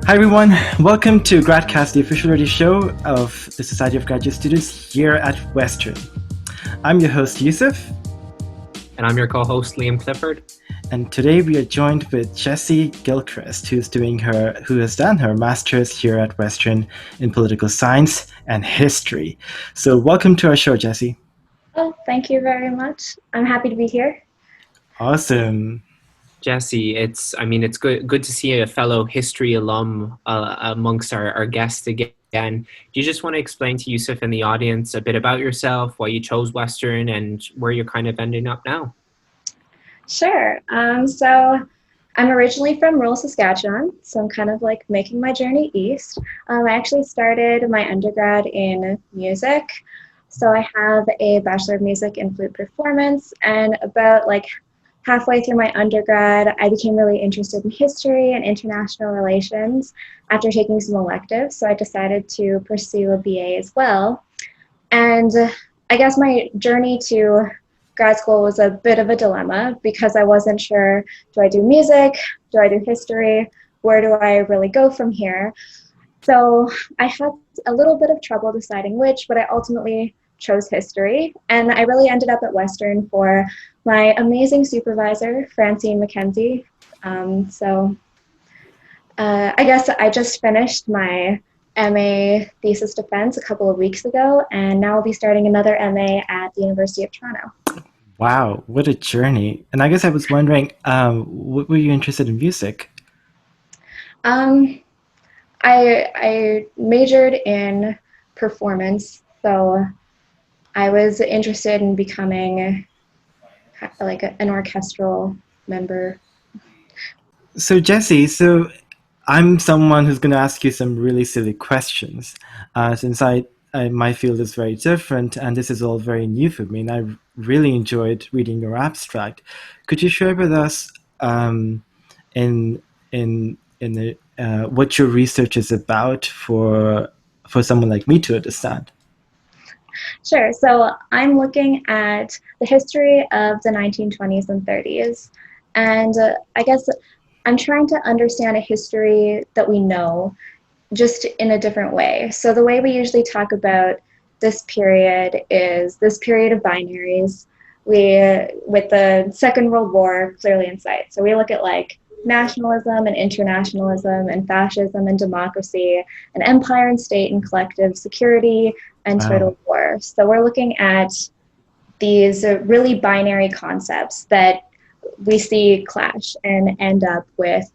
Hi everyone, welcome to GradCast, the official radio show of the Society of Graduate Students here at Western. I'm your host Yousuf. And I'm your co-host Liam Clifford. And today we are joined with Jessi Gilchrist, who has done her master's here at Western in political science and history. So welcome to our show, Jessi. Oh, thank you very much. I'm happy to be here. Awesome. Jessi, it's good to see a fellow history alum amongst our guests again. Do you just want to explain to Yousuf and the audience a bit about yourself, why you chose Western, and where you're kind of ending up now? Sure. So I'm originally from rural Saskatchewan, so I'm kind of like making my journey east. I actually started my undergrad in music. So I have a Bachelor of Music in Flute Performance, and about halfway through my undergrad, I became really interested in history and international relations after taking some electives, so I decided to pursue a BA as well. And I guess my journey to grad school was a bit of a dilemma because I wasn't sure, do I do music, do I do history, where do I really go from here? So I had a little bit of trouble deciding which, but I ultimately chose history, and I really ended up at Western for my amazing supervisor, Francine McKenzie. I guess I just finished my MA thesis defense a couple of weeks ago, and now I'll be starting another MA at the University of Toronto. Wow, what a journey. And I guess I was wondering, what were you interested in music? I majored in performance, so I was interested in becoming an orchestral member. So Jessi, I'm someone who's going to ask you some really silly questions, since my field is very different and this is all very new for me, and I really enjoyed reading your abstract. Could you share with us what your research is about for someone like me to understand? Sure. So I'm looking at the history of the 1920s and 30s, and I guess I'm trying to understand a history that we know just in a different way. So the way we usually talk about this period is this period of binaries, with the Second World War clearly in sight. So we look at nationalism and internationalism and fascism and democracy and empire and state and collective security and total war. So we're looking at these really binary concepts that we see clash and end up with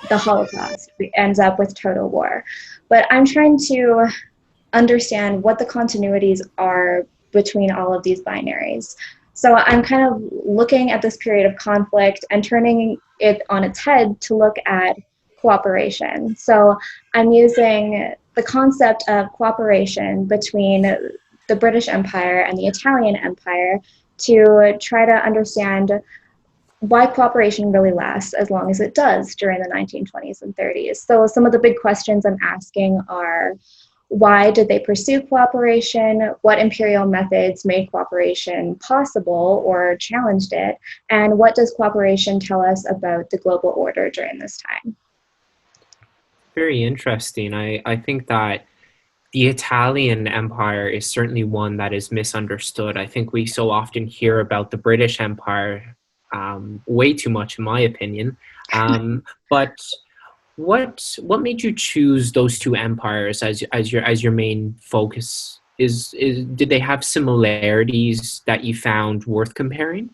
the Holocaust, ends up with total war. But I'm trying to understand what the continuities are between all of these binaries. So I'm kind of looking at this period of conflict and turning it on its head to look at cooperation. So I'm using the concept of cooperation between the British Empire and the Italian Empire to try to understand why cooperation really lasts as long as it does during the 1920s and 30s. So some of the big questions I'm asking are, why did they pursue cooperation? What imperial methods made cooperation possible or challenged it? And what does cooperation tell us about the global order during this time? Very interesting. I think that the Italian Empire is certainly one that is misunderstood. I think we so often hear about the British Empire way too much, in my opinion. But what made you choose those two empires as your main focus? Did they have similarities that you found worth comparing?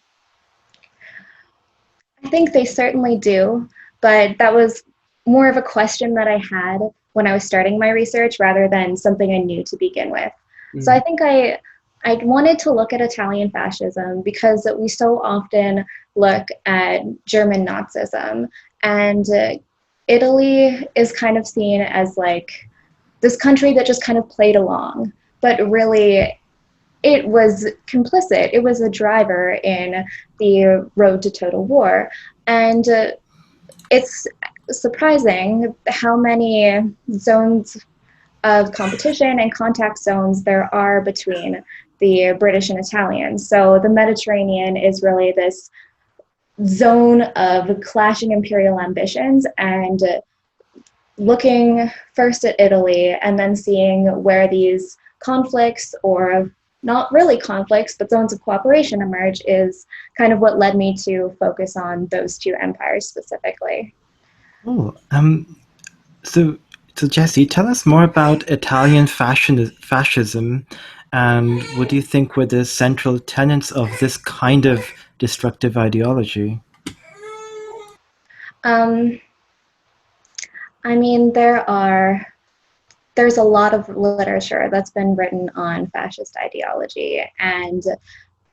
I think they certainly do, but that was more of a question that I had when I was starting my research rather than something I knew to begin with. So I think I wanted to look at Italian fascism because we so often look at German Nazism, and Italy is kind of seen as this country that just kind of played along, but really it was complicit. It was a driver in the road to total war. And it's surprising how many zones of competition and contact zones there are between the British and Italians. So the Mediterranean is really this zone of clashing imperial ambitions, and looking first at Italy and then seeing where these conflicts, or not really conflicts, but zones of cooperation emerge, is kind of what led me to focus on those two empires specifically. Oh, so Jessi, tell us more about Italian fascism, and what do you think were the central tenets of this kind of destructive ideology? Um, I mean, there's a lot of literature that's been written on fascist ideology, and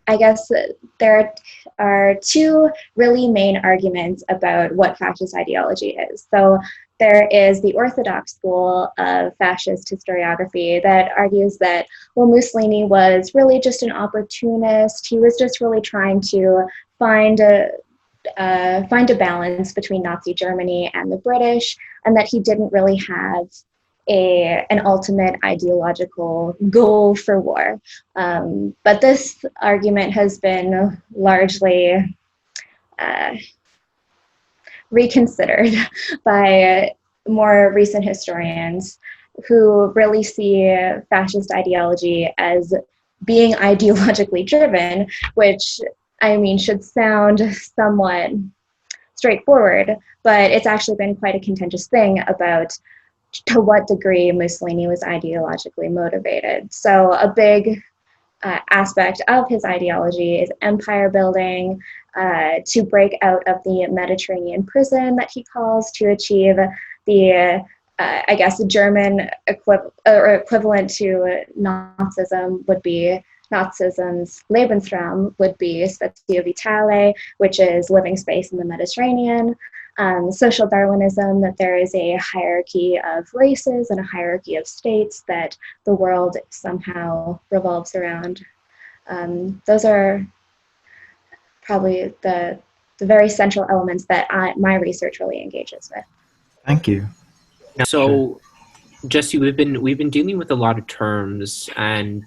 I guess there are two really main arguments about what fascist ideology is. So there is the orthodox school of fascist historiography that argues that, well, Mussolini was really just an opportunist. He was just really trying to find a balance between Nazi Germany and the British, and that he didn't really have an ultimate ideological goal for war. But this argument has been largely reconsidered by more recent historians who really see fascist ideology as being ideologically driven, which I mean should sound somewhat straightforward, but it's actually been quite a contentious thing about to what degree Mussolini was ideologically motivated. So a big aspect of his ideology is empire building, to break out of the Mediterranean prison that he calls, to achieve the I guess the German equivalent to Nazism would be Nazism's Lebensraum would be Spazio Vitale, which is living space in the Mediterranean. Social Darwinism, that there is a hierarchy of races and a hierarchy of states that the world somehow revolves around. Those are probably the very central elements that my research really engages with. Thank you. So, Jessi, we've been dealing with a lot of terms, and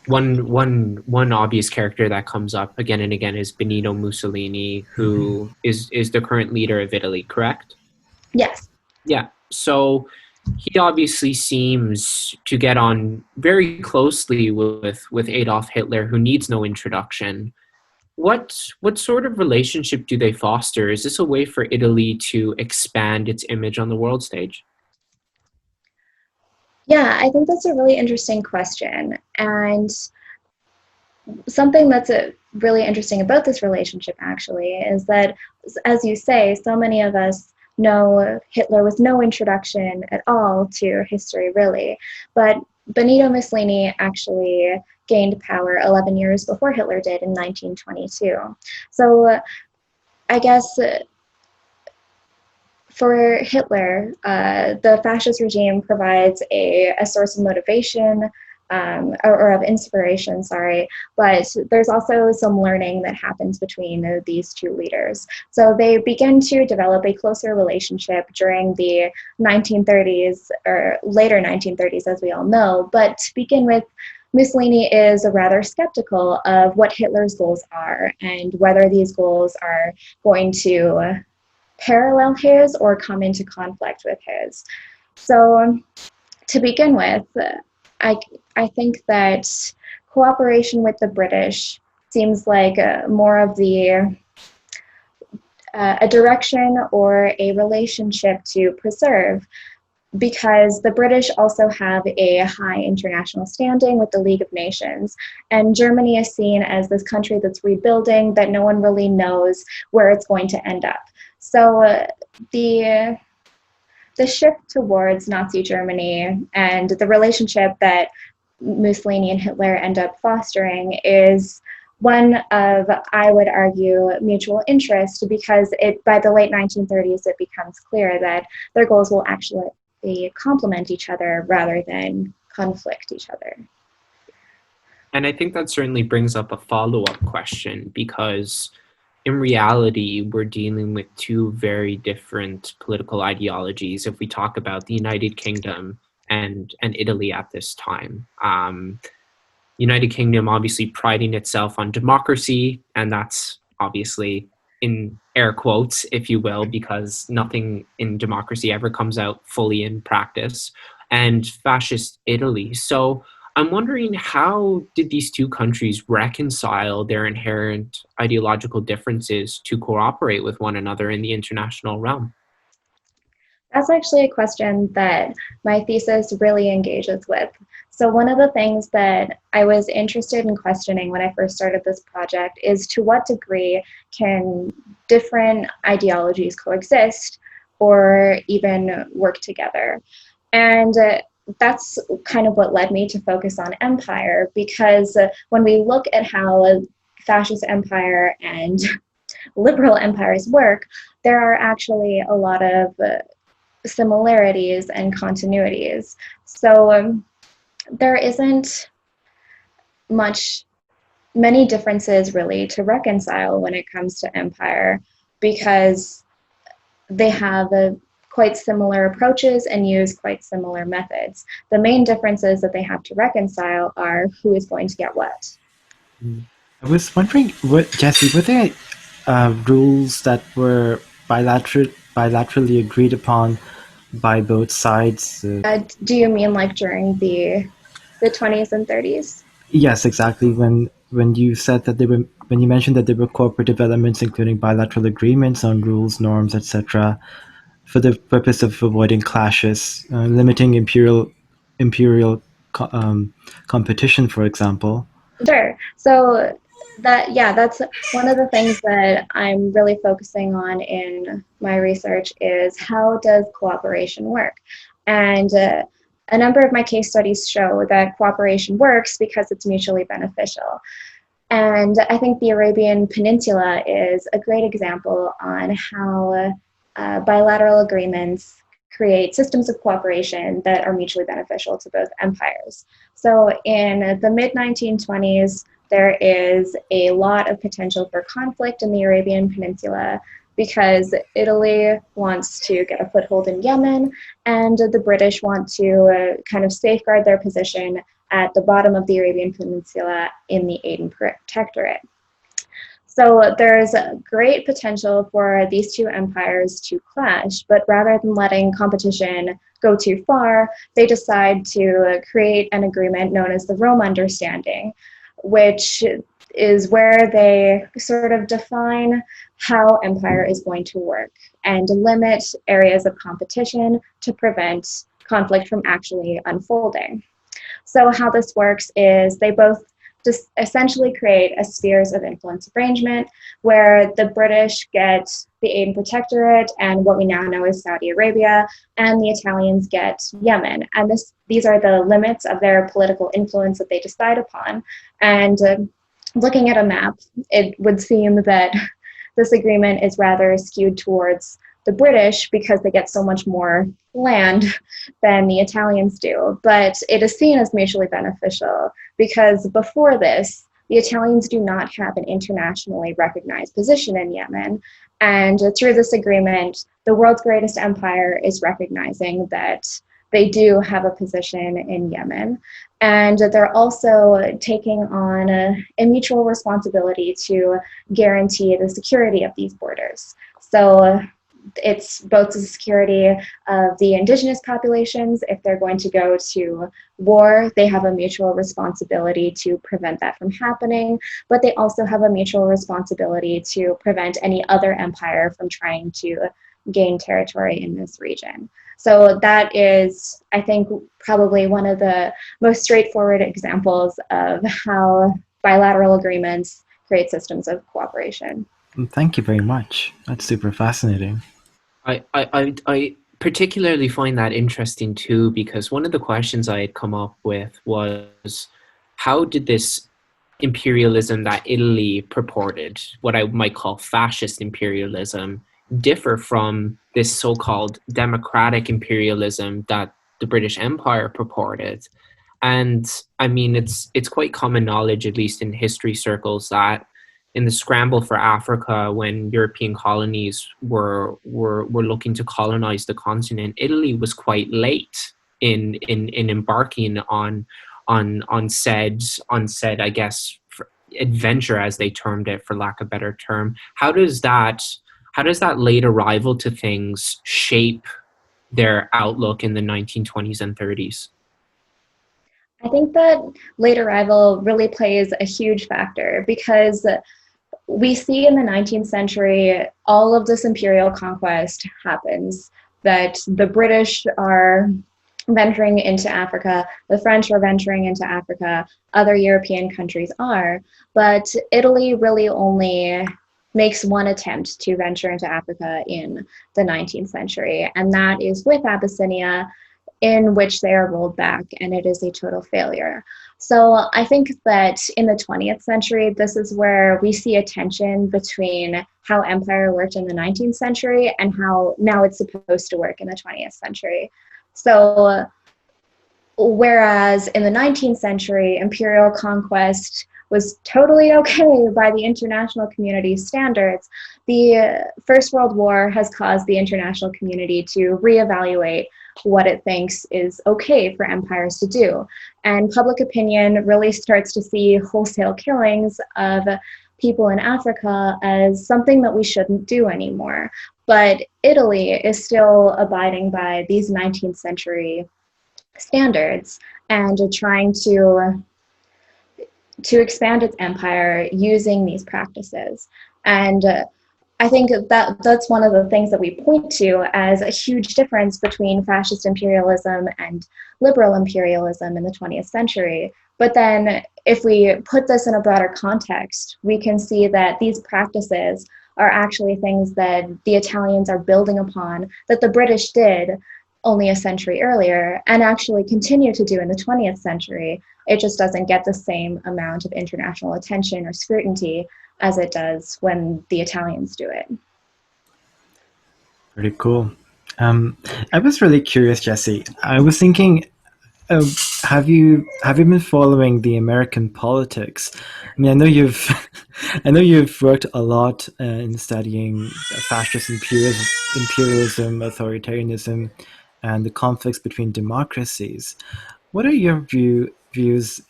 one obvious character that comes up again and again is Benito Mussolini, who is the current leader of Italy, correct? Yes. Yeah. So he obviously seems to get on very closely with Adolf Hitler, who needs no introduction. What sort of relationship do they foster? Is this a way for Italy to expand its image on the world stage? Yeah, I think that's a really interesting question. And something that's really interesting about this relationship, actually, is that, as you say, so many of us know Hitler was no introduction at all to history, really. But Benito Mussolini actually gained power 11 years before Hitler did in 1922. So I guess for Hitler, the fascist regime provides a source of motivation, or of inspiration, sorry, but there's also some learning that happens between these two leaders. So they begin to develop a closer relationship during the 1930s, or later 1930s, as we all know. But to begin with, Mussolini is rather skeptical of what Hitler's goals are and whether these goals are going to parallel his or come into conflict with his. So to begin with, I think that cooperation with the British seems like more of the a direction or a relationship to preserve, because the British also have a high international standing with the League of Nations, and Germany is seen as this country that's rebuilding, that no one really knows where it's going to end up. So the shift towards Nazi Germany and the relationship that Mussolini and Hitler end up fostering is one of, I would argue, mutual interest, because by the late 1930s it becomes clear that their goals will actually complement each other rather than conflict each other. And I think that certainly brings up a follow-up question, because in reality, we're dealing with two very different political ideologies if we talk about the United Kingdom and Italy at this time. United Kingdom obviously priding itself on democracy, and that's obviously in air quotes, if you will, because nothing in democracy ever comes out fully in practice, and fascist Italy. So I'm wondering, how did these two countries reconcile their inherent ideological differences to cooperate with one another in the international realm? That's actually a question that my thesis really engages with. So one of the things that I was interested in questioning when I first started this project is, to what degree can different ideologies coexist or even work together? And that's kind of what led me to focus on empire, because when we look at how fascist empire and liberal empires work, there are actually a lot of similarities and continuities. So there isn't many differences really to reconcile when it comes to empire, because they have quite similar approaches and use quite similar methods. The main differences that they have to reconcile are who is going to get what. I was wondering, Jessi, were there rules that were bilaterally agreed upon by both sides? Do you mean like during the 20s and 30s? Yes, exactly. When you said that when you mentioned that there were corporate developments, including bilateral agreements on rules, norms, etc., for the purpose of avoiding clashes, limiting imperial competition, for example. Sure. So that's one of the things that I'm really focusing on in my research, is how does cooperation work? And a number of my case studies show that cooperation works because it's mutually beneficial. And I think the Arabian Peninsula is a great example on how bilateral agreements create systems of cooperation that are mutually beneficial to both empires. So in the mid-1920s, there is a lot of potential for conflict in the Arabian Peninsula, because Italy wants to get a foothold in Yemen, and the British want to kind of safeguard their position at the bottom of the Arabian Peninsula in the Aden Protectorate. So there's great potential for these two empires to clash, but rather than letting competition go too far, they decide to create an agreement known as the Rome Understanding, which is where they sort of define how empire is going to work and limit areas of competition to prevent conflict from actually unfolding. So how this works is they both just essentially create a spheres of influence arrangement, where the British get the Aden Protectorate and what we now know as Saudi Arabia, and the Italians get Yemen. And these are the limits of their political influence that they decide upon. And looking at a map, it would seem that this agreement is rather skewed towards the British because they get so much more land than the Italians do. But it is seen as mutually beneficial, because before this, the Italians do not have an internationally recognized position in Yemen. And through this agreement, the world's greatest empire is recognizing that they do have a position in Yemen. And they're also taking on a mutual responsibility to guarantee the security of these borders. So it's both the security of the indigenous populations. If they're going to go to war, they have a mutual responsibility to prevent that from happening, but they also have a mutual responsibility to prevent any other empire from trying to gain territory in this region. So that is, I think, probably one of the most straightforward examples of how bilateral agreements create systems of cooperation. Thank you very much. That's super fascinating. I particularly find that interesting too, because one of the questions I had come up with was, how did this imperialism that Italy purported, what I might call fascist imperialism, differ from this so-called democratic imperialism that the British Empire purported? And I mean, it's quite common knowledge, at least in history circles, that in the scramble for Africa, when European colonies were looking to colonize the continent, Italy was quite late in embarking on said, I guess, adventure, as they termed it, for lack of a better term. How does that late arrival to things shape their outlook in the 1920s and 30s? I think that late arrival really plays a huge factor because we see in the 19th century all of this imperial conquest happens, that the British are venturing into Africa, the French are venturing into Africa, other European countries are, but Italy really only makes one attempt to venture into Africa in the 19th century, and that is with Abyssinia, in which they are rolled back, and it is a total failure. So I think that in the 20th century, this is where we see a tension between how empire worked in the 19th century and how now it's supposed to work in the 20th century. So whereas in the 19th century, imperial conquest was totally okay by the international community standards, the First World War has caused the international community to reevaluate what it thinks is okay for empires to do. And public opinion really starts to see wholesale killings of people in Africa as something that we shouldn't do anymore. But Italy is still abiding by these 19th century standards and trying to expand its empire using these practices. And I think that's one of the things that we point to as a huge difference between fascist imperialism and liberal imperialism in the 20th century. But then if we put this in a broader context, we can see that these practices are actually things that the Italians are building upon, that the British did only a century earlier and actually continue to do in the 20th century. It just doesn't get the same amount of international attention or scrutiny as it does when the Italians do it. Pretty cool. I was really curious, Jessi. I was thinking, have you been following the American politics? I mean, I know you've worked a lot in studying fascist imperialism, authoritarianism, and the conflicts between democracies. What are your views,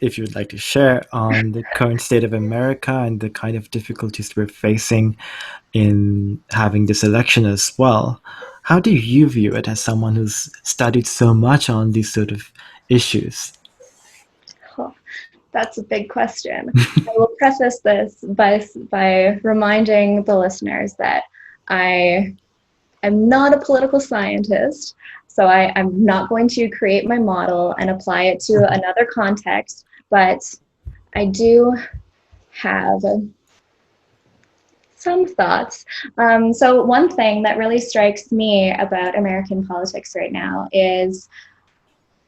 if you'd like to share, on the current state of America and the kind of difficulties we're facing in having this election as well? How do you view it as someone who's studied so much on these sort of issues? Oh, that's a big question. I will preface this by reminding the listeners that I am not a political scientist, so I'm not going to create my model and apply it to another context, but I do have some thoughts. So one thing that really strikes me about American politics right now is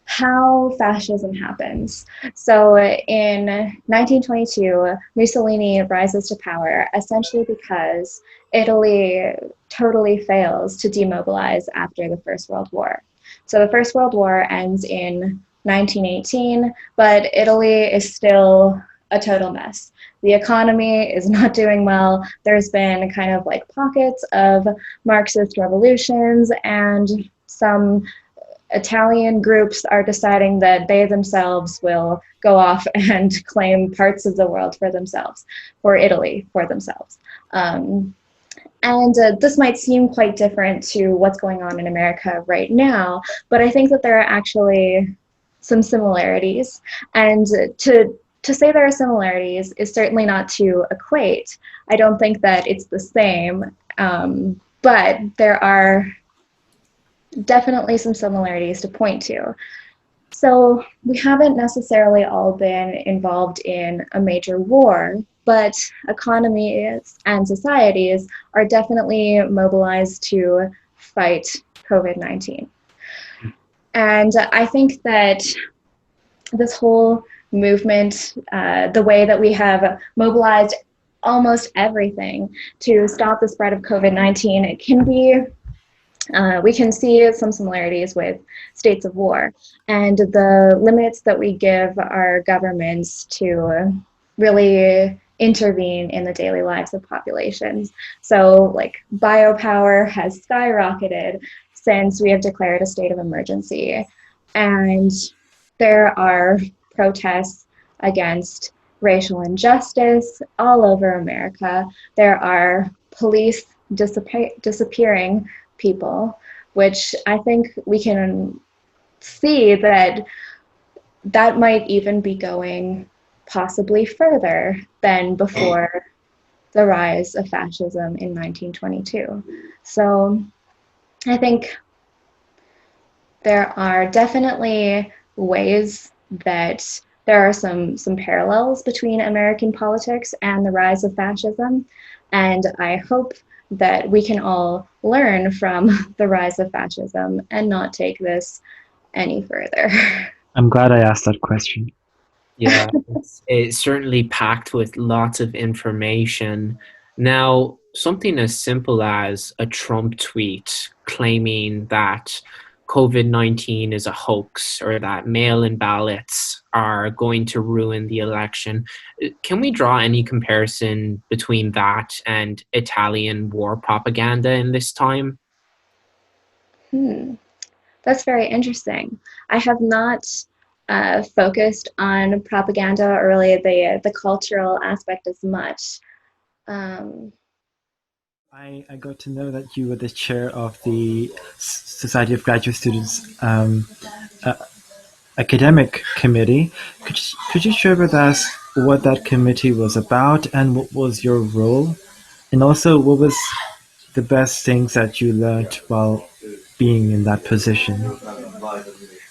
how fascism happens. So in 1922, Mussolini rises to power essentially because Italy totally fails to demobilize after the First World War. So the First World War ends in 1918, but Italy is still a total mess. The economy is not doing well. There's been kind of like pockets of Marxist revolutions, and some Italian groups are deciding that they themselves will go off and claim parts of the world for themselves, for Italy, for themselves. And this might seem quite different to what's going on in America right now, but I think that there are actually some similarities. And to say there are similarities is certainly not to equate. I don't think that it's the same, but there are definitely some similarities to point to. So we haven't necessarily all been involved in a major war, but economies and societies are definitely mobilized to fight COVID-19. And I think that this whole movement, the way that we have mobilized almost everything to stop the spread of COVID-19, it can be we can see some similarities with states of war and the limits that we give our governments to really intervene in the daily lives of populations. So like biopower has skyrocketed since we have declared a state of emergency. And there are protests against racial injustice all over America. There are police disappearing people, which I think we can see that might even be going possibly further than before the rise of fascism in 1922. So I think there are definitely ways that there are some parallels between American politics and the rise of fascism, and I hope that we can all learn from the rise of fascism and not take this any further. I'm glad I asked that question. Yeah, it's certainly packed with lots of information. Now, something as simple as a Trump tweet claiming that COVID-19 is a hoax or that mail-in ballots are going to ruin the election. Can we draw any comparison between that and Italian war propaganda in this time? That's very interesting. I have not focused on propaganda or really the cultural aspect as much. I got to know that you were the chair of the Society of Graduate Students academic committee. Could you share with us what that committee was about and what was your role? And also, what was the best things that you learned while being in that position?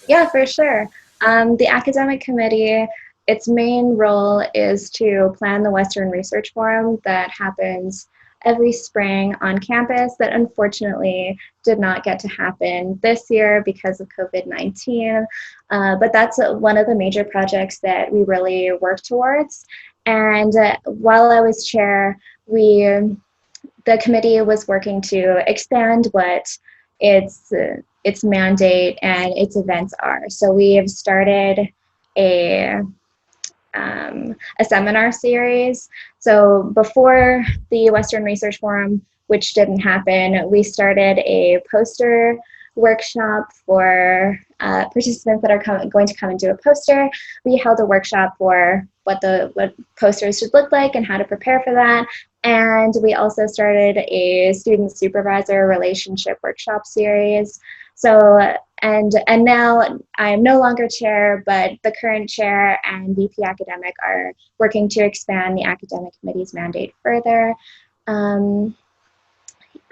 Yeah, for sure. The academic committee, its main role is to plan the Western Research Forum that happens every spring on campus that unfortunately did not get to happen this year because of COVID-19. But that's one of the major projects that we really work towards. And while I was chair, the committee was working to expand what its mandate and its events are. So we have started a seminar series. So before the Western Research Forum, which didn't happen, we started a poster workshop for participants that are going to come and do a poster. We held a workshop for what posters should look like and how to prepare for that. And we also started a student supervisor relationship workshop series. So, and now I am no longer chair, but the current chair and VP academic are working to expand the academic committee's mandate further.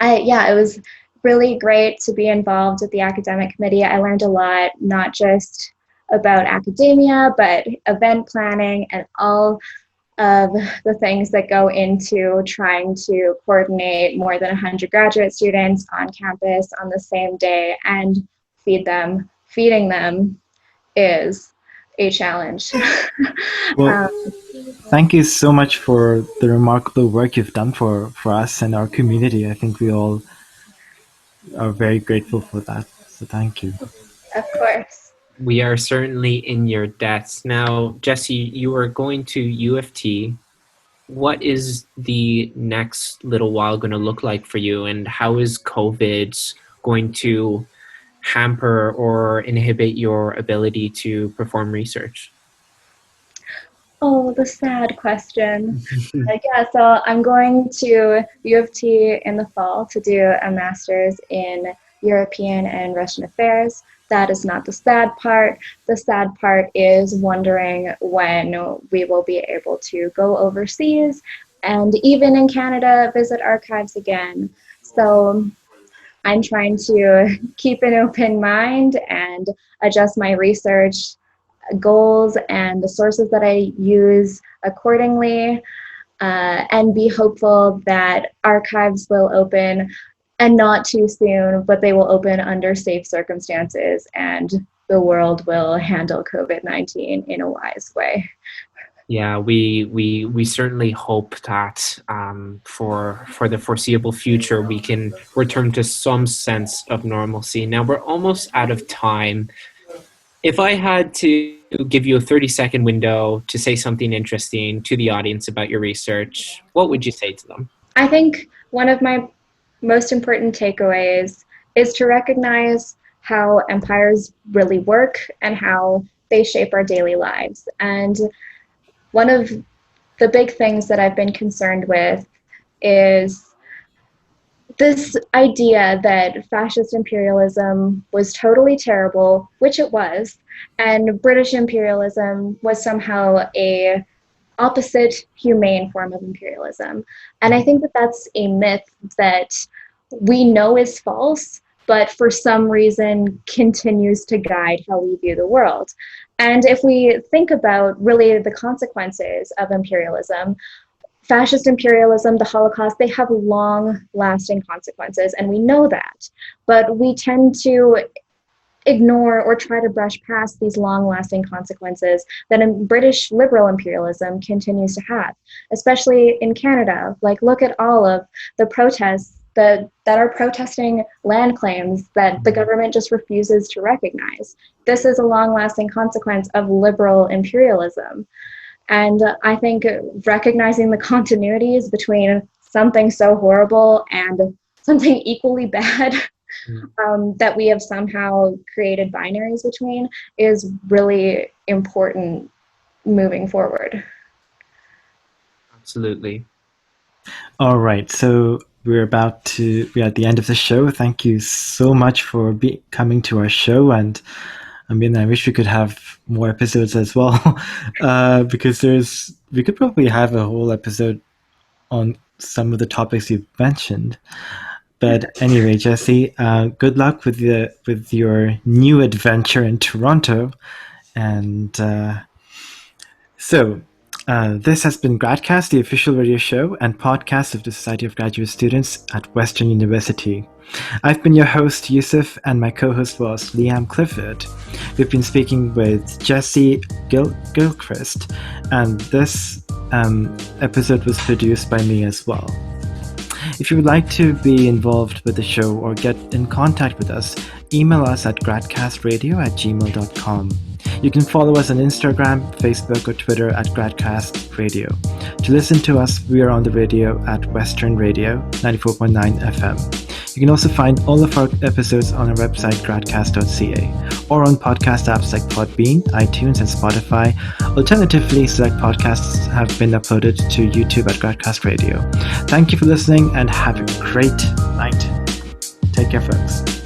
It was really great to be involved with the academic committee. I learned a lot, not just about academia, but event planning and all of the things that go into trying to coordinate more than 100 graduate students on campus on the same day and feed them. Feeding them is a challenge. Well, thank you so much for the remarkable work you've done for us and our community. I think we all are very grateful for that. So thank you. Of course. We are certainly in your debts. Now, Jessi, you are going to U of T. What is the next little while going to look like for you, and how is COVID going to hamper or inhibit your ability to perform research? Oh, the sad question. So I'm going to U of T in the fall to do a master's in European and Russian affairs. That is not the sad part. The sad part is wondering when we will be able to go overseas and even in Canada visit archives again. So I'm trying to keep an open mind and adjust my research goals and the sources that I use accordingly, and be hopeful that archives will open, and not too soon, but they will open under safe circumstances and the world will handle COVID-19 in a wise way. Yeah, we certainly hope that for the foreseeable future we can return to some sense of normalcy. Now we're almost out of time. If I had to give you a 30-second window to say something interesting to the audience about your research, what would you say to them? I think one of my most important takeaways is to recognize how empires really work and how they shape our daily lives. And one of the big things that I've been concerned with is this idea that fascist imperialism was totally terrible, which it was, and British imperialism was somehow a opposite humane form of imperialism. And I think that that's a myth that we know is false, but for some reason continues to guide how we view the world. And if we think about really the consequences of imperialism, fascist imperialism, the Holocaust, they have long-lasting consequences, and we know that. But we tend to ignore or try to brush past these long-lasting consequences that British liberal imperialism continues to have, especially in Canada. Like, look at all of the protests that are protesting land claims that the government just refuses to recognize. This is a long-lasting consequence of liberal imperialism. And I think recognizing the continuities between something so horrible and something equally bad that we have somehow created binaries between is really important moving forward. Absolutely. All right, so we're at the end of the show. Thank you so much for coming to our show, and I mean, I wish we could have more episodes as well, because we could probably have a whole episode on some of the topics you've mentioned. But anyway, Jessi, good luck with your new adventure in Toronto, and so. This has been Gradcast, the official radio show and podcast of the Society of Graduate Students at Western University. I've been your host, Yousuf, and my co-host was Liam Clifford. We've been speaking with Jessi Gilchrist, and this episode was produced by me as well. If you would like to be involved with the show or get in contact with us, email us at gradcastradio@gmail.com. You can follow us on Instagram, Facebook, or Twitter at Gradcast Radio. To listen to us, we are on the radio at Western Radio 94.9 FM. You can also find all of our episodes on our website, gradcast.ca, or on podcast apps like Podbean, iTunes, and Spotify. Alternatively, select podcasts have been uploaded to YouTube at Gradcast Radio. Thank you for listening, and have a great night. Take care, folks.